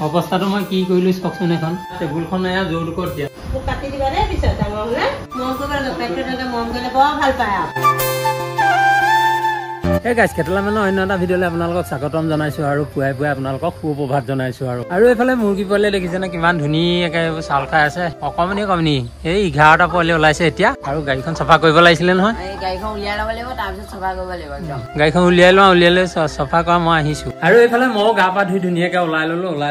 অৱস্থাটো মই কি কৰিলো চাওকচোন এখন টেবুলখন এয়া যৌতুকত দিয়া কাটি দিবা দেই পিছত ডাঙৰ হ'লে মন কৰিব মন কৰিলে বৰ ভাল পায় আৰু Hey guys, ketela mano অন্য ভিডিঅ'লে আপোনালোকক স্বাগতম জনাইছো আৰু পুৱাই পুৱাই আপোনালোকক সুপ্ৰভাত জনাইছো আৰু এফালে মুৰ্গী পোৱালি দেখিছে না কিমান ধুনীয়াকৈ চাল খাই আছে অকমানি এই 11টা পোৱালি ওলাইছে এতিয়া আৰু গাড়ীখন চাফা কৰিব লাগিছিলে নহয় এই গাড়ীখন উলিয়াই ল'ব লাগিব তাৰপিছত চাফা কৰিব লাগিব একদম গাড়ীখন উলিয়াই চাফা কৰা মই আহিছো আৰু এইফালে মই গা পা ধুই ধুনীয়াকৈ ওলাই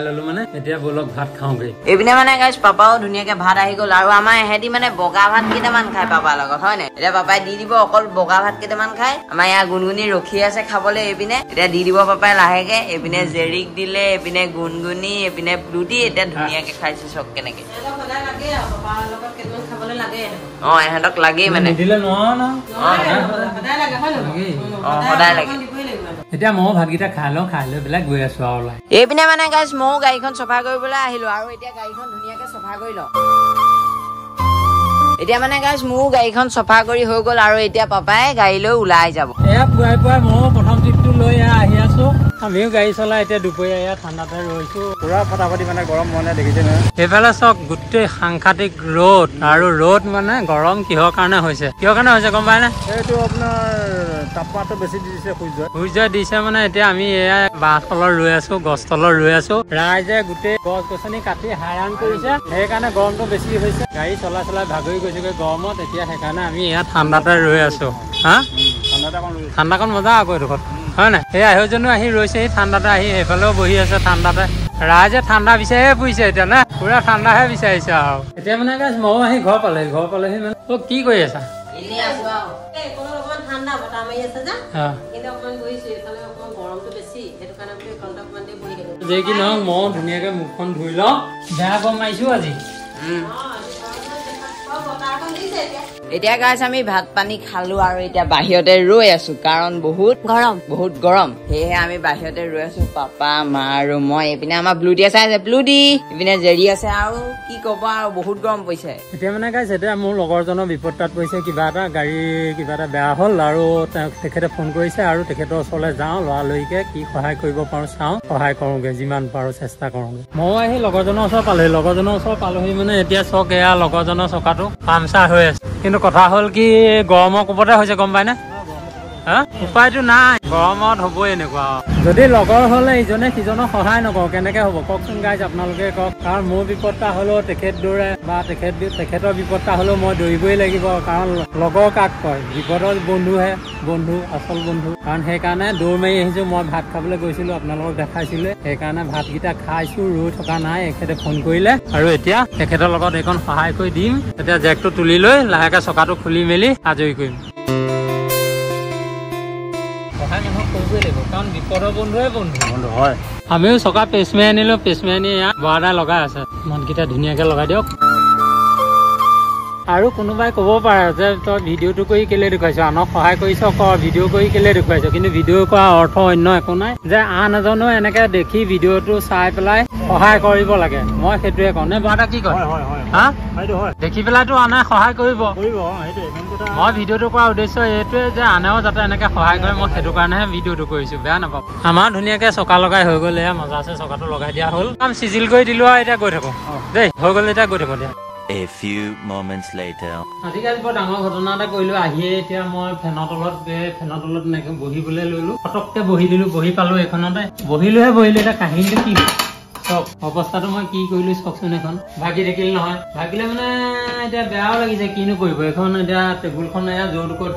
ললো মানে এতিয়া বলক ভাত খাওঁগে এইপিনে মানে গাইছ পাপাও ধুনীয়াকৈ ভাত আহি গ'ল আৰু আমাৰ এহেঁতি মানে বগা ভাত কেইটামান খাই পাপাৰ লগত হয় নাই এতিয়া পাপাই দি দিব অকল বগা ভাত কেইটামান খাই আমাৰ ইয়াৰ গুণগুণি ৰখি আছে খাবলৈ এইপিনে এতিয়া দি দিব পাপাই লাহেকে এইপিনে জেৰিক দিলে এইপিনে গুণগুণি এইপিনে প্লুটি এতিয়া ধুনীয়াকৈ খাইছে চক কেনেকে এহেঁতক লাগেই মানে সদায় লাগে এতিয়া মই ভাতকেইটা খাই লৈ পেলাই গৈ আছো আৰু এইপিনে মানে গাইছ ময়ো গাড়ীখন চফা কৰিবলৈ আহিলো আৰু এতিয়া গাড়ীখন ধুনীয়াকৈ চফা কৰি লওঁ এতিয়া মানে গাইছ মোৰ গাড়ীখন চফা কৰি হৈ গ'ল আৰু এতিয়া পাপাই গাড়ী লৈ ওলাই যাব এয়া পুৱাই মই প্ৰথম ট্ৰিপটো লৈ আহি আছো আমিও গাড়ী চলাই এতিয়া দুপৰীয়া এয়া ঠাণ্ডাতে ৰৈছো পুৰা ফটাফটি মানে গৰম মনে দেখিছে নহয় এইফালে চাওক গোটেই সাংঘাতিক ৰ'দ আৰু ৰ'দ মানে গৰম কিহৰ কাৰণে হৈছে গম পাই নে এইটো আপোনাৰ তাপমাত্ৰা বেছি দিছে সূৰ্য দিছে মানে এতিয়া আমি এয়া বাঁহ তলত ৰৈ আছো গছ তলত ৰৈ আছো ৰাইজে গোটেই গছ গছনি কাটি হাইৰাণ কৰিছে সেইকাৰণে গৰমটো বেছি হৈছে গাড়ী চলাই ভাগৰি গৈছেগৈ গৰমত এতিয়া সেইকাৰণে আমি ইয়াত ঠাণ্ডাতে ৰৈ আছো হা ঠাণ্ডাকণ মজা আকৌ এইডোখৰত হয় নাই সেই আয়োজনো আহি ৰৈছে সেই ঠাণ্ডাতে আহি সেইফালেও বহি আছে ঠাণ্ডাতে ৰাইজে ঠাণ্ডা বিচাৰিয়ে ফুৰিছে এতিয়া না পুৰা ঠাণ্ডাহে বিচাৰিছে আৰু এতিয়া মানে ময়ো আহি ঘৰ পালেহি মানে তই কি কৰি আছা যে কি নহওক মই ধুনীয়াকে মুখখন ধুই লওঁ বেয়া গৰম মাৰিছো আজি এতিয়া গাইছ আমি ভাত পানী খালো আৰু এতিয়া বাহিৰতে ৰৈ আছো কাৰণ বহুত গৰম সেয়েহে আমি বাহিৰতে ৰৈ আছো পাপা মা আৰু মই এইপিনে আমাৰ ব্লুডি আছে ব্লুডি এইপিনে জেৰি আছে আৰু কি কব আৰু বহুত গৰম পৰিছে এতিয়া মানে গাইছ এতিয়া মোৰ লগৰজনৰ বিপদত পৰিছে কিবা এটা বেয়া হ'ল আৰু তেখেতে ফোন কৰিছে আৰু তেখেতৰ ওচৰলৈ যাওঁ লৰালৰিকে কি সহায় কৰিব পাৰো চাওঁ সহায় কৰোগে যিমান পাৰো চেষ্টা কৰোগে মই আহি লগৰজনৰ ওচৰ পালোহি মানে এতিয়া চক এয়া লগৰজনৰ চকাটো পামচাৰ হৈ আছে কিন্তু কথা হ'ল কি গৰমৰ কোবতে হৈছে গম পাই নে উপায়টো নাই গৰমত হ'বই এনেকুৱা যদি লগৰ হলে ইজনে সিজনক সহায় নকৰো কেনেকে হ'ব কওকচোন গাইজ আপোনালোকে কওক কাৰণ মোৰ বিপদটা হলেও তেখেত দৌৰে বা তেখেতৰ বিপদটা হলেও মই দৌৰিবই লাগিব কাৰণ লগৰ কাক কয় বিপদৰ বন্ধু আচল বন্ধু কাৰণ সেইকাৰণে দৌৰ মাৰি আহিছো মই ভাত খাবলৈ গৈছিলো আপোনালোকক দেখাইছিলে সেইকাৰণে ভাতকেইটা খাইছো ৰৈ থকা নাই এখেতে ফোন কৰিলে আৰু এতিয়া তেখেতৰ লগত এইখন সহায় কৰি দিম এতিয়া জেকটো তুলি লৈ লাহেকে চকাটো খুলি মেলি আজৰি কৰিম কাৰণ বিপদৰ বন্ধু হয় আমিও চকা পেচমে আনিলো পেচমে ইয়াত বৰাদা লগাই আছে মনকেইটা ধুনীয়াকে লগাই দিয়ক আৰু কোনোবাই ক'ব পাৰে যে তই ভিডিঅ'টো কৰি কেলে দেখুৱাইছ আনক সহায় কৰিছ ভিডিঅ' কৰি কেলে দেখুৱাইছ কিন্তু ভিডিঅ' কৰা অৰ্থ অন্য একো নাই যে আন এজনেও এনেকে দেখি ভিডিঅ'টো চাই পেলাই সহায় কৰিব লাগে মই সেইটোৱে কওঁ নে বৰাদা কি কয় দেখি পেলাইতো আনে সহায় কৰিব মই ভিডিঅ'টো কৰাৰ উদ্দেশ্য এইটোৱে যে আনেও যাতে এনেকে সহায় কৰে মই সেইটো কাৰণেহে ভিডিঅ'টো কৰিছো বেয়া নাপাব আমাৰ ধুনীয়াকে চকা লগাই হৈ গ'ল এয়া মজা আছে চকাটো লগাই দিয়া হ'ল কাম চিজিল কৰি দিলো আৰু এতিয়া গৈ থাকো দেই হৈ গ'ল এতিয়া গৈ থাকো দিয়া A few moments later. আজিকালি বৰ ডাঙৰ ঘটনা এটা কৰিলো আহিয়ে এতিয়া মই ফেনৰ তলত এনেকে বহিবলৈ ললো পটককে বহি দিলো বহি পালো এইখনতে বহিলো এতিয়া কাহিনীটো কি চক অৱস্থাটো মই কি কৰিলো চাওকচোন এখন ভাগি থাকিল নহয় ভাগিলে মানে এতিয়া বেয়াও লাগিছে কিনো কৰিব এখন এতিয়া টেবুলখন এয়া যৌতুকত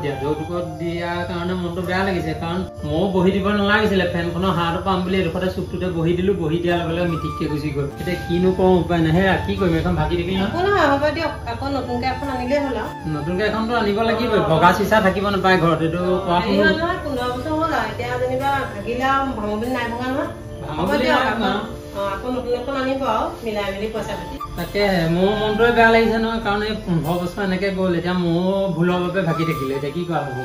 দিয়াৰ কাৰণে মনটো বেয়া লাগিছে কাৰণ ময়ো বহি দিব নালাগিছিলে ফেনখনৰ হাঁহটো পাম বুলি এডোখৰতে চুকটোতে বহি দিলো বহি দিয়াৰ লগে লগে মিটিককে গুচি গ'ল এতিয়া কিনো কওঁ উপায় নাই সেয়া কি কৰিম এখন ভাগি থাকিল নহয় হ'ব দিয়ক আকৌ নতুনকে এখন আনিলেই হ'ল আৰু নতুনকে এখনতো আনিব লাগিবই ভগা চিচা থাকিব নাপায় ঘৰত এইটো কোৱা শুনো 15 বছৰ হ'ল এতিয়া যেনিবা ভাগিলে ভাঙো বুলি নাই ভঙা নহয় আকৌ নতুন এখন আনিব আৰু মিলাই মেলি পইচা পাতি তাকে মোৰ মনটোৱে বেয়া লাগিছে নহয় কাৰণ এই 15 বছৰ এনেকে গ'ল এতিয়া মোৰ ভুলৰ বাবে ভাগি থাকিলে এতিয়া কি কৰা হ'ব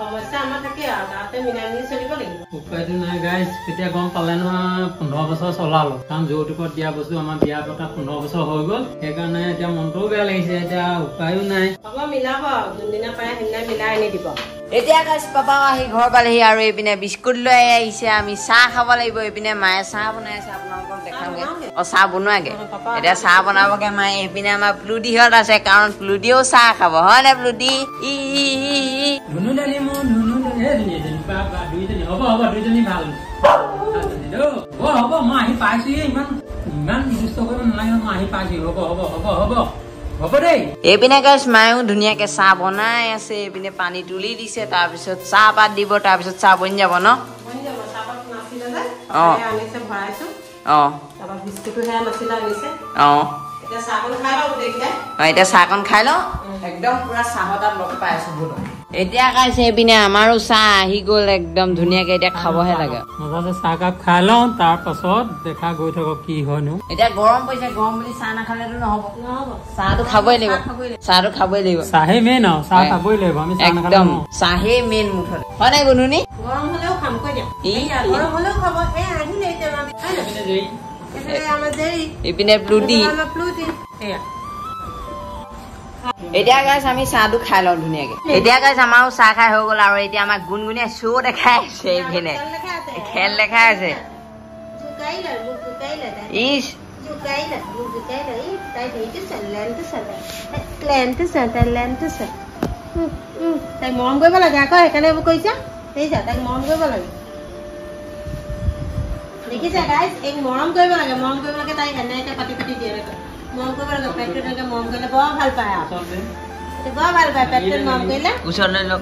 সমস্যা আমাৰ থাকে আৰু তাতে মিলাই মেলি চলিব লাগিব উপায়টো নাই গাইজ তেতিয়া গম পালে নহয় 15 বছৰ চলালো কাৰণ যৌতুকত দিয়া বস্তু আমাৰ বিয়া পতা 15 বছৰ হৈ গ'ল সেইকাৰণে এতিয়া মনটোও বেয়া লাগিছে এতিয়া উপায়ো নাই হ'ব মিলাব যোনদিনা পাৰে সেইদিনা মিলাই আনি দিব এতিয়া গাইজ পাপাও আহি ঘৰ পালেহি আৰু এইপিনে বিস্কুট লৈ আহিছে আমি চাহ খাব লাগিব এইপিনে মায়ে চাহ বনাই আছে আপোনালোকক দেখামগে চাহ বনোৱাগে এতিয়া চাহ বনাবগে মায়ে এইপিনে আমাৰ প্লুডিহঁত আছে কাৰণ প্লুডিও চাহ খাব হয় নে প্লুডি এইপিনে গাইছ মায়েও ধুনীয়াকে চাহ বনাই আছে এইপিনে পানী তুলি দিছে তাৰপিছত চাহপাত দিব তাৰপিছত চাহ বনি যাব ন এতিয়া চাহকণ খাই লওঁ একদম পুৰা চাহৰ তাত লগ পাই আছো বোলো এতিয়া খাইছে এইপিনে আমাৰো চাহ আহি গ'ল একদম ধুনীয়াকে এতিয়া খাবহে লাগে চাহকাপ খাই লওঁ তাৰ পাছত দেখা গৈ থাকক কি হয়নো এতিয়া গৰম পৰিছে গৰম বুলি চাহ নাখালেতো নহব চাহটো খাবই লাগিব চাহটো খাবই লাগিব চাহে মেইন আৰু চাহ খাবই লাগিব আমি একদম চাহে মেইন মুঠত হয় নাই গুণুনি গৰম হলেও খাম কৈ দিয়া গৰম হলেও খাব এই আহিলে এইপিনে প্লুডি এতিয়া গাইছ আমি চাহটো খাই লওঁ ধুনীয়াকে এতিয়া গাইছ আমাৰো চাহ খাই হৈ গ'ল আৰু এতিয়া আমাক গুণগুণিয়ে শ্ব' দেখাই আছে এইপিনে খেল দেখাই আছে ইচ তাইক মৰম কৰিব লাগে আকৌ সেইকাৰণে এইবোৰ কৰিছা দেখিছা তাইক মৰম কৰিব লাগে দেখিছা গাইছ এইক মৰম কৰিব লাগে তাইক এনেকে পাতি পাতি দিয়ে মৰম কৰিব লাগে পেটটো এনেকে মৰম কৰিলে বৰ ভাল পায় আৰু বৰ ভাল পায় পেটটো মৰম কৰিলে কোচৰ লৈ লওক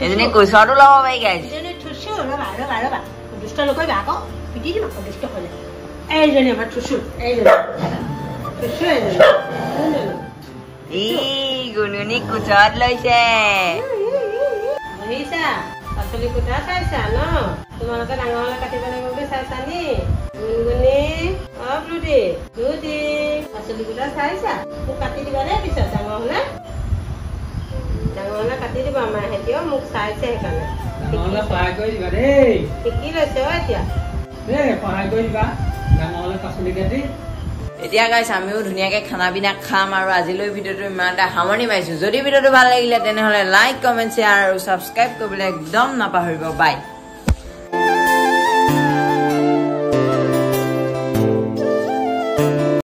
এজনী কোচৰটো ল'ব পাৰি গাইছ ঠুচু ৰবা দুষ্ট নকৰিবা আকৌ পিটি দিম আকৌ দুষ্ট কৰিলে এইজনী আমাৰ ঠুচু গুণগুণি কোচত লৈছে বহিছা পাচলি কুটা চাইছা ন তোমালোকে ডাঙৰ হলে কাটিব লাগিব বুলি চাইছা নি গুণগুণি প্লুডি পাচলি কুটা চাইছা মোক কাটি দিবা দেই পিছত ডাঙৰ হলে কাটি দিবা আমাৰ হেতিও মোক চাইছে সেইকাৰণে সহায় কৰি দিবা দেই শিকি লৈছে এতিয়া সহায় কৰি দিবা ডাঙৰ হলে পাচলি কাটি এতিয়া গাইছ আমিও ধুনীয়াকে খানা পিনা খাম আৰু আজিলৈ ভিডিঅ'টো ইমান এটা সামৰণি মাৰিছো যদি ভিডিঅ'টো ভাল লাগিলে তেনেহলে লাইক কমেণ্ট শ্বেয়াৰ আৰু ছাবস্ক্ৰাইব কৰিবলৈ একদম নাপাহৰিব বাই